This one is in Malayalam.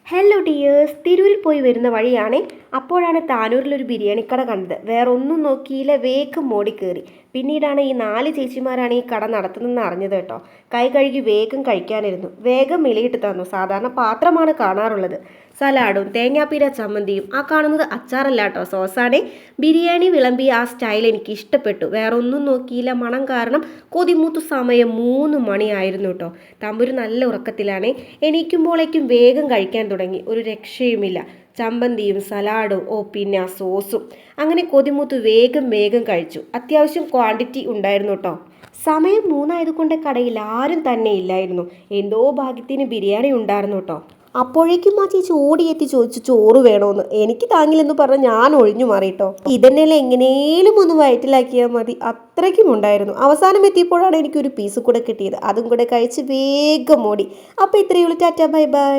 ഹലോ ഡിയേഴ്സ്, തിരൂരിൽ പോയി വരുന്ന വഴിയാണേ. അപ്പോഴാണ് താനൂരിലൊരു ബിരിയാണിക്കട കണ്ടത്. വേറെ ഒന്നും നോക്കിയില്ല, വേഗം മോടി കയറി. പിന്നീടാണ് ഈ 4 ചേച്ചിമാരാണ് ഈ കട നടത്തുന്നതെന്ന് അറിഞ്ഞത് കേട്ടോ. കൈ കഴുകി വേഗം കഴിക്കാനിരുന്നു. വേഗം മിളിയിട്ട് തന്നു. സാധാരണ പാത്രമാണ് കാണാറുള്ളത്. സലാഡും തേങ്ങാപ്പീര ചമ്മന്തിയും. ആ കാണുന്നത് അച്ചാറല്ല കേട്ടോ, സോസാണേ. ബിരിയാണി വിളമ്പി ആ സ്റ്റൈൽ എനിക്ക് ഇഷ്ടപ്പെട്ടു. വേറെ ഒന്നും നോക്കിയില്ല, മണം കാരണം കൊതിമൂത്തു. സമയം 3 മണിയായിരുന്നു കേട്ടോ. തമ്പുരു നല്ല ഉറക്കത്തിലാണേ. എണീക്കുമ്പോഴേക്കും വേഗം കഴിക്കാൻ തുടങ്ങി. ഒരു രക്ഷയുമില്ല. ചമ്മന്തിയും സലാഡും, പിന്നെ ആ സോസും. അങ്ങനെ കൊതിമൂത്ത് വേഗം വേഗം കഴിച്ചു. അത്യാവശ്യം ക്വാണ്ടിറ്റി ഉണ്ടായിരുന്നു കേട്ടോ. സമയം 3 ആയതുകൊണ്ട് കടയിൽ ആരും തന്നെ ഇല്ലായിരുന്നു. എന്തോ ഭാഗ്യത്തിന് ബിരിയാണി ഉണ്ടായിരുന്നു കേട്ടോ. അപ്പോഴേക്കും ആ ചേച്ചി ഓടിയെത്തി ചോദിച്ചു ചോറ് വേണോന്ന്. എനിക്ക് താങ്ങില്ലെന്ന് പറഞ്ഞ് ഞാൻ ഒഴിഞ്ഞു മാറിയിട്ടോ. ഇതന്നെയല്ലേ എങ്ങനെയും ഒന്ന് വയറ്റിലാക്കിയാൽ മതി, അത്രയ്ക്കും ഉണ്ടായിരുന്നു. അവസാനം എത്തിയപ്പോഴാണ് എനിക്കൊരു പീസ് കൂടെ കിട്ടിയത്. അതും കൂടെ കഴിച്ച് വേഗം ഓടി. അപ്പോൾ ഇത്രയേ ഉള്ളൂ. Tata, bye bye.